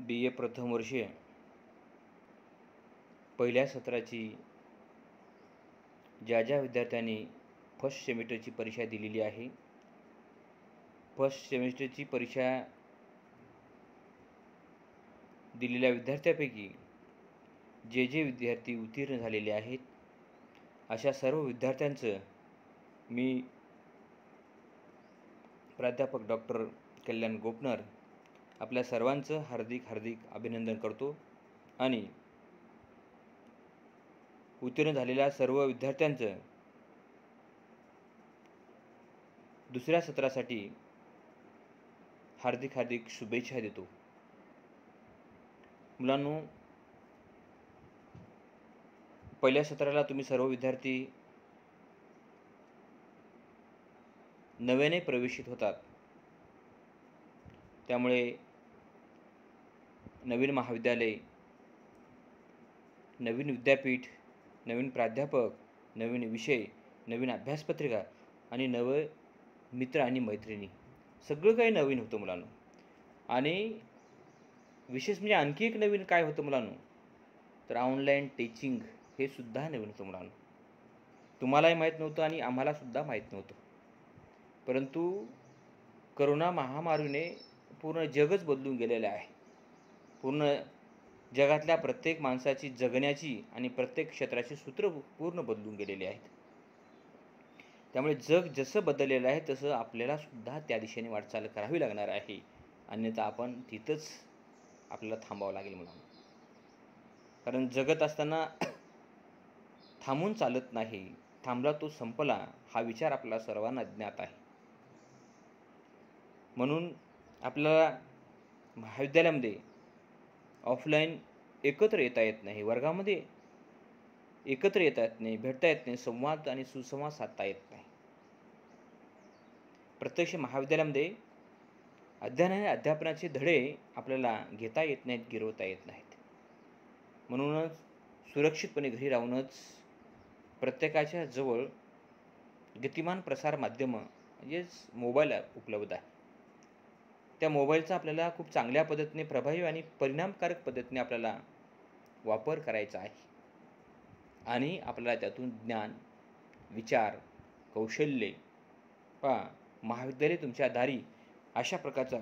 BA प्रथम वर्ष पहिल्या सत्राची ज्या विद्यार्थ्यांनी फर्स्ट सेमिस्टरची परीक्षा दिलेली आहे, फर्स्ट सेमिस्टरची परीक्षा दिलेल्या विद्यार्थ्यांपैकी जे विद्यार्थी उत्तीर्ण झालेले आहेत, अशा सर्व विद्यार्थ्यांचं मी प्राध्यापक डॉक्टर कल्याण गोपनर आपल्या सर्वांचं हार्दिक अभिनंदन करतो आणि उत्तीर्ण झालेल्या सर्व विद्यार्थ्यांचं दुसऱ्या सत्रासाठी हार्दिक शुभेच्छा देतो. मुलांनो, पहिल्या सत्राला तुम्ही सर्व विद्यार्थी नव्याने प्रवेशित होतात. त्यामुळे नवीन महाविद्यालय, नवीन विद्यापीठ, नवीन प्राध्यापक, नवीन विषय, नवीन अभ्यासपत्रिका आणि नवे मित्र आणि मैत्रिणी, सगळं काही नवीन होतं मुलांनो. आणि विशेष म्हणजे आणखी एक नवीन काय होतं मुलांनो, तर ऑनलाईन टीचिंग हे सुद्धा नवीन होतं मुलांनो. तुम्हालाही माहीत नव्हतं आणि आम्हालासुद्धा माहीत नव्हतं. परंतु करोना महामारीने पूर्ण जगच बदलून गेलेलं आहे. पूर्ण जगातल्या प्रत्येक माणसाची जगण्याची आणि प्रत्येक क्षेत्राची सूत्र पूर्ण बदलून गेलेली आहेत. त्यामुळे जग जसं बदललेलं आहे तसं आपल्याला सुद्धा त्या दिशेने वाटचाल करावी लागणार आहे. अन्यथा आपण तिथंच आपल्याला थांबावं लागेल मुलांना. कारण जगत असताना थांबून चालत नाही. थांबला तो संपला हा विचार आपल्याला सर्वांना ज्ञात आहे. म्हणून आपल्याला महाविद्यालयामध्ये ऑफलाईन एकत्र येता येत नाही, वर्गामध्ये एकत्र येता येत नाही, भेटता येत नाही, संवाद आणि सुसंवाद साधता येत नाही. प्रत्यक्ष महाविद्यालयामध्ये अध्यापनाचे धडे आपल्याला घेता येत नाहीत, गिरवता येत नाहीत. म्हणूनच सुरक्षितपणे घरी राहूनच प्रत्येकाच्या जवळ गतिमान प्रसार माध्यमं म्हणजेच मोबाईल उपलब्ध आहे. त्या मोबाईलचा आपल्याला खूप चांगल्या पद्धतीने, प्रभावी आणि परिणामकारक पद्धतीने आपल्याला वापर करायचा आहे. आणि आपल्याला त्यातून ज्ञान, विचार, कौशल्ये महाविद्यालय तुमच्या दारी अशा प्रकारचा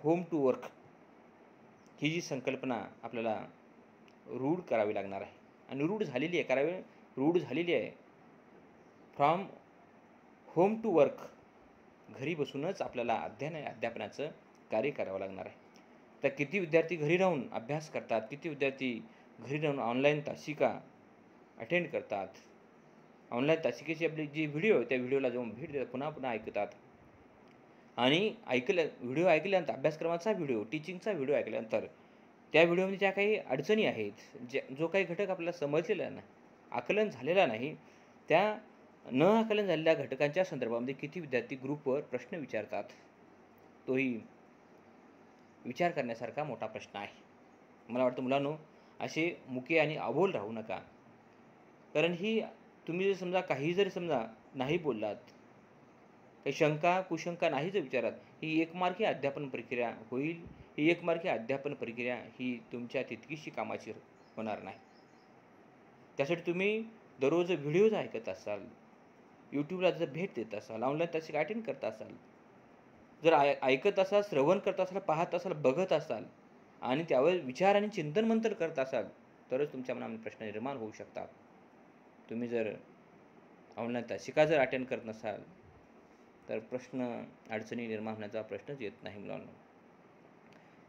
होम टू वर्क ही जी संकल्पना आपल्याला रूढ करावी लागणार आहे. आणि रूढ झालेली आहे. फ्रॉम होम टू वर्क, घरी बसूनच आपल्याला अध्यापनाचं कार्य करावं लागणार आहे. तर किती विद्यार्थी घरी राहून अभ्यास करतात, किती विद्यार्थी घरी राहून ऑनलाईन तासिका अटेंड करतात, ऑनलाईन तासिकेची आपली जी व्हिडिओ आहे त्या व्हिडिओला जाऊन भेट देतात, पुन्हा ऐकतात. आणि व्हिडिओ ऐकल्यानंतर, अभ्यासक्रमाचा व्हिडिओ, टीचिंगचा व्हिडिओ ऐकल्यानंतर त्या व्हिडिओमध्ये ज्या काही अडचणी आहेत, जो काही घटक आपल्याला समजलेला नाही, आकलन झालेला नाही, त्या न आकलन झालेल्या घटकांच्या संदर्भामध्ये किती विद्यार्थी ग्रुपवर प्रश्न विचारतात, तोही विचार करण्यासारखा मोठा प्रश्न आहे. मला वाटतं मुलांनो, असे मुके आणि अबोल राहू नका. कारण ही तुम्ही जर समजा नाही बोललात, काही शंका कुशंका नाही जर विचारात, ही एकमार्गी अध्यापन प्रक्रिया होईल. ही एकमार्गी अध्यापन प्रक्रिया ही तुमच्या तितकीशी कामाची होणार नाही. त्यासाठी तुम्ही दररोज व्हिडिओज ऐकत असाल, यूट्यूबला जर भेट देत असाल, ऑनलाईन तासिका अटेंड करत असाल, जर ऐकत असाल, श्रवण करत असाल, पाहत असाल, बघत असाल आणि त्यावर विचार आणि चिंतन मंथन करत असाल, तरच तुमच्या मनामध्ये प्रश्न निर्माण होऊ शकतात. तुम्ही जर ऑनलाईन तासिका जर अटेंड करत नसाल तर अडचणी निर्माण होण्याचा प्रश्नच येत नाही मुलांनो.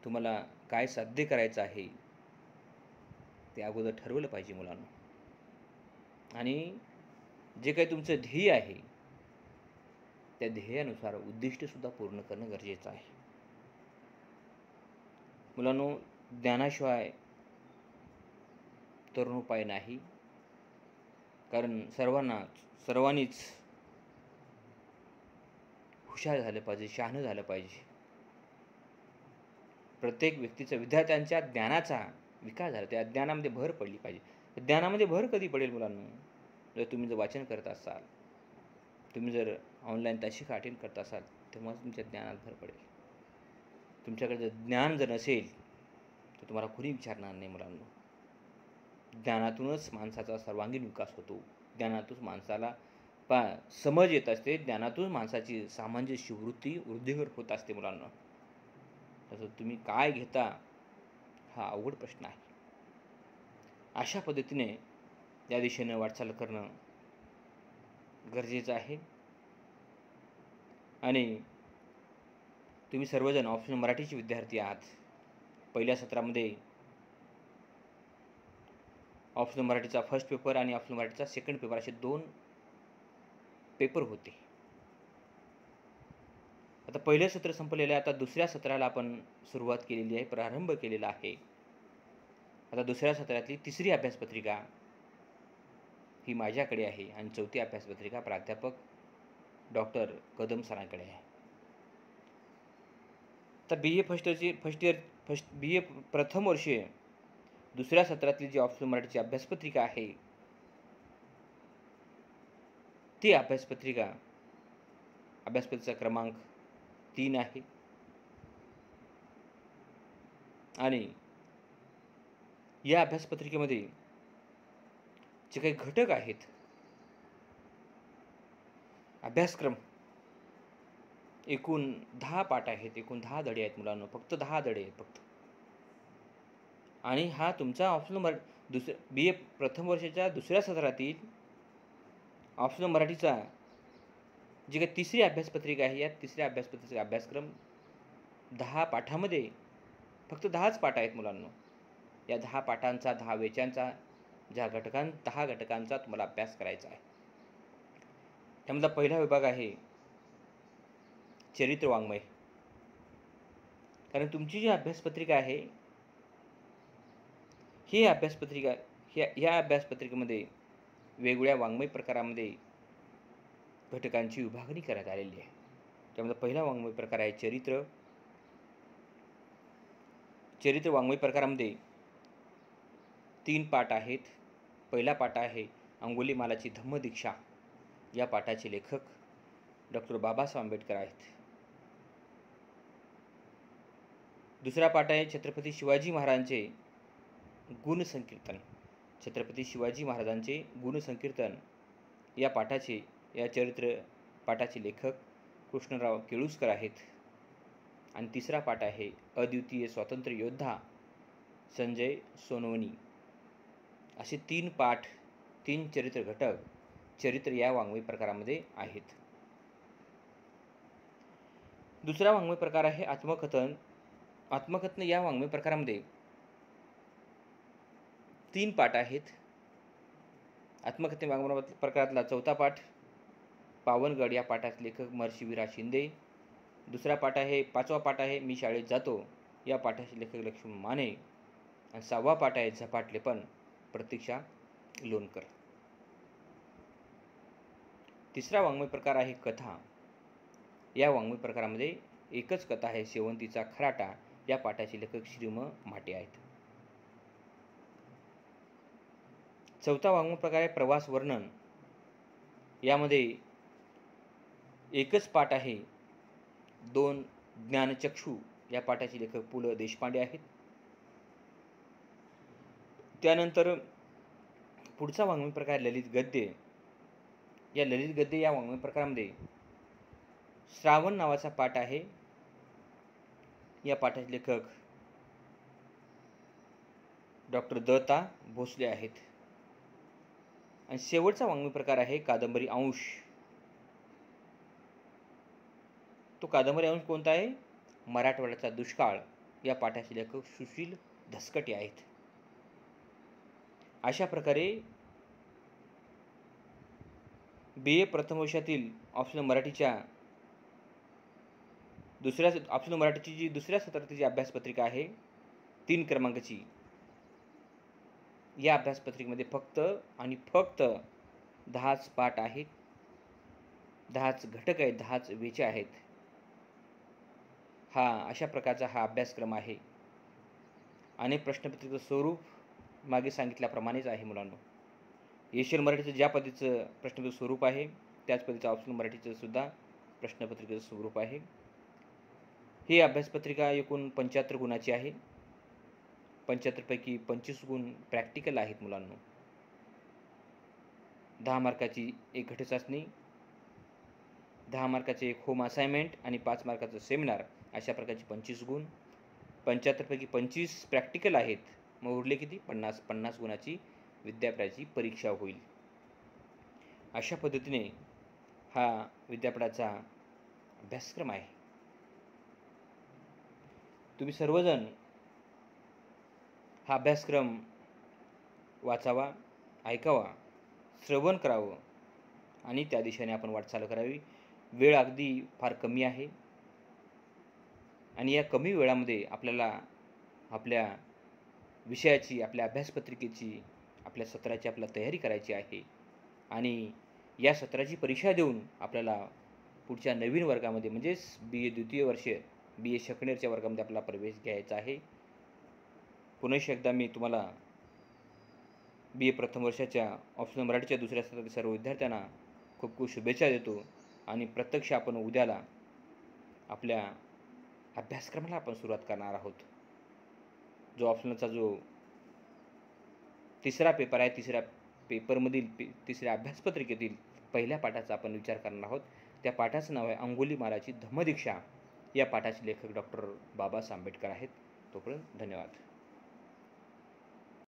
तुम्हाला काय साध्य करायचं आहे ते अगोदर ठरवलं पाहिजे मुलांनो. आणि जे काही तुमचं ध्येय आहे त्या ध्येयानुसार उद्दिष्टसुद्धा पूर्ण करणं गरजेचं आहे. मुलांनो, ज्ञानाशिवाय तरुणोपाय नाही. कारण सर्वांनीच हुशार झालं पाहिजे, शहाणं झालं पाहिजे. प्रत्येक व्यक्तीचा, विद्यार्थ्यांच्या ज्ञानाचा विकास झाला, त्या ज्ञानामध्ये भर पडली पाहिजे. ज्ञानामध्ये भर कधी पडेल मुलांनो? जर तुम्ही वाचन करत असाल, तुम्ही जर ऑनलाईन तासिका अटेंड करत असाल, तेव्हाच तुमच्या ज्ञानात भर पडेल. तुमच्याकडे जर ज्ञान जर नसेल तर तुम्हाला कोणी विचारणार नाही मुलांनो. ज्ञानातूनच माणसाचा सर्वांगीण विकास होतो. ज्ञानातूनच माणसाला समज येत असते. ज्ञानातून माणसाची सामंजस्य वृत्ती वृद्धिंगर होत असते मुलांना. तसं तुम्ही काय घेता हा अवघड प्रश्न आहे. अशा पद्धतीने या दिशेने वाटचाल करणं गरजेचं आहे. आणि तुम्ही सर्वजण ऑप्शनल मराठीचे विद्यार्थी आहात. पहिल्या सत्रामध्ये ऑप्शनल मराठीचा फर्स्ट पेपर आणि ऑप्शनल मराठीचा सेकंड पेपर असे 2 पेपर होते. आता पहिलं सत्र संपलेलं आहे. आता दुसऱ्या सत्राला आपण सुरुवात केलेली आहे, प्रारंभ केलेला आहे. आता दुसऱ्या सत्रातली तिसरी अभ्यासपत्रिका ही माझ्याकडे आहे आणि चौथी अभ्यासपत्रिका प्राध्यापक डॉक्टर कदम सरांकडे आहे. तर बी ए प्रथम वर्षीय दुसऱ्या सत्रातली जी ऑप्शनल मराठीची अभ्यासपत्रिका आहे ती अभ्यासपत्रिका क्रमांक 3 आहे. आणि या अभ्यासपत्रिकेमध्ये जे काही घटक आहेत, अभ्यासक्रम एकूण 10 पाठ आहेत, एकूण 10 धडे आहेत मुलांनो. फक्त 10 धडे आहेत फक्त. आणि हा तुमचा ऑप्शनल बी ए प्रथम वर्षाच्या दुसऱ्या सत्रातील ऑप्शनल मराठीचा जी काही तिसरी अभ्यासपत्रिका आहे, या तिसऱ्या अभ्यासपत्रिकेचा अभ्यासक्रम 10 पाठामध्ये फक्त 10च पाठ आहेत मुलांनो. या 10 पाठांचा 10 विषयांचा 10 घटकांचा तुम्हाला अभ्यास करायचा आहे. त्यामधला पहिला विभाग आहे चरित्र वाङ्मय. कारण तुमची जी अभ्यासपत्रिका आहे ही अभ्यासपत्रिका ह्या अभ्यासपत्रिकेमध्ये वेगवेगळ्या वाङ्मय प्रकारामध्ये घटकांची विभागणी करण्यात आलेली आहे. त्यामध्ये पहिला वाङ्मय प्रकार आहे चरित्र. चरित्र वाङ्मय प्रकारामध्ये 3 पाठ आहेत. पहिला पाठ आहे अंगुलीमालाची धम्मदीक्षा. या पाठाचे लेखक डॉक्टर बाबासाहेब आंबेडकर आहेत. दुसरा पाठ आहे छत्रपती शिवाजी महाराजांचे गुणसंकीर्तन. छत्रपती शिवाजी महाराजांचे गुणसंकीर्तन या चरित्र पाठाचे लेखक कृष्णराव केळुस्कर आहेत. आणि तिसरा पाठ आहे अद्वितीय स्वातंत्र्य योद्धा संजय सोनवणी. असे 3 पाठ, 3 चरित्र घटक चरित्र या वाङ्मय प्रकारामध्ये आहेत. दुसरा वाङ्मय प्रकार आहे आत्मकथन. आत्मकथन या वाङ्मय प्रकारामध्ये 3 पाठ आहेत. आत्मकथन वाङ्मय प्रकारातला चौथा पाठ पावनगड. या पाठाचे लेखक महर्षी विरा शिंदे. दुसरा पाठ आहे 5वा पाठ आहे मी शाळेत जातो. या पाठाचे लेखक लक्ष्मण माने. आणि 6वा पाठ आहे झपाटलेपण प्रतीक्षा लोणकर. तिसरा वाङ्मय प्रकार आहे कथा. या वाङ्मय प्रकारामध्ये एकच कथा आहे शेवंतीचा खराटा. या पाठाचे लेखक श्रीम माटे आहेत. चौथा वाङ्मय प्रकार आहे प्रवास वर्णन. यामध्ये एकच पाठ आहे 2 ज्ञानचक्षू. या पाठाचे लेखक पु ल देशपांडे आहेत. त्यानंतर पुढचा वाङ्मय प्रकार ललित गद्य. या ललित गद्य या वाङ्मय प्रकारामध्ये श्रावण नावाचा पाठ आहे. या पाठाचे लेखक डॉक्टर दत्ता भोसले आहेत. आणि शेवटचा वाङ्मय प्रकार आहे कादंबरी अंश. तो कादंबरी अंश कोणता आहे? मराठवाड्याचा दुष्काळ. या पाठाचे लेखक सुशील धसकटे आहेत. अशा प्रकारे बी ए प्रथम वर्षातील ऑप्शनल मराठीची जी दुसऱ्या सत्राची जी अभ्यासपत्रिका आहे 3 क्रमांकाची, या अभ्यासपत्रिकेमध्ये फक्त 10च पाठ आहेत, 10च घटक आहेत, 10च विषय आहेत. अशा प्रकारचा हा अभ्यासक्रम आहे. आणि प्रश्नपत्रिकेचं स्वरूप मागे सांगितल्याप्रमाणेच आहे मुलांनो. एशियन मराठीचं ज्या पद्धतीचं प्रश्नपत्रिकेचं स्वरूप आहे त्याच पद्धतीचं ऑप्शनल मराठीचं सुद्धा प्रश्नपत्रिकेचं स्वरूप आहे. ही अभ्यासपत्रिका एकूण 75 गुणाची आहे. 75 पैकी 25 गुण प्रॅक्टिकल आहेत मुलांनो. 10 मार्काची एक गटचाचणी, 10 मार्काचे एक होम असाइनमेंट आणि 5 मार्काचं सेमिनार, अशा प्रकारचे 25 गुण. 75 पैकी 25 प्रॅक्टिकल आहेत, मग उरले किती? 50 गुणाची विद्यापीठाची परीक्षा होईल. अशा पद्धतीने हा विद्यापीठाचा अभ्यासक्रम आहे. तुम्ही सर्वजण हा अभ्यासक्रम वाचावा, ऐकावा, श्रवण करावं आणि त्या दिशेने आपण वाटचाल करावी. वेळ अगदी फार कमी आहे आणि या कमी वेळामध्ये आपल्याला आपल्या विषयाची, आपल्या अभ्यासपत्रिकेची, आपल्या सत्राची आपल्याला तयारी करायची आहे आणि या सत्राची परीक्षा देऊन आपल्याला पुढच्या नवीन वर्गामध्ये म्हणजेच BA द्वितीय वर्ष, BA सेकंड इयरच्या वर्गामध्ये आपल्याला प्रवेश घ्यायचा आहे. पुन्हा एकदा मी तुम्हाला BA प्रथम वर्षाच्या ऑप्शनल मराठीच्या दुसऱ्या सत्रातील सर्व विद्यार्थ्यांना खूप खूप शुभेच्छा देतो आणि प्रत्यक्ष आपण उद्याला आपल्या अभ्यासक्रमाला आपण सुरुवात करणार आहोत. जो ऑप्शनलचा जो तिसरा पेपर आहे, तिसऱ्या पेपरमधील तिसऱ्या अभ्यासपत्रिकेतील पहिल्या पाठाचा आपण विचार करणार आहोत. त्या पाठाचं नाव आहे अंगुलीमालाची धम्मदीक्षा. या पाठाचे लेखक डॉक्टर बाबासाहेब आंबेडकर आहेत. तोपर्यंत धन्यवाद.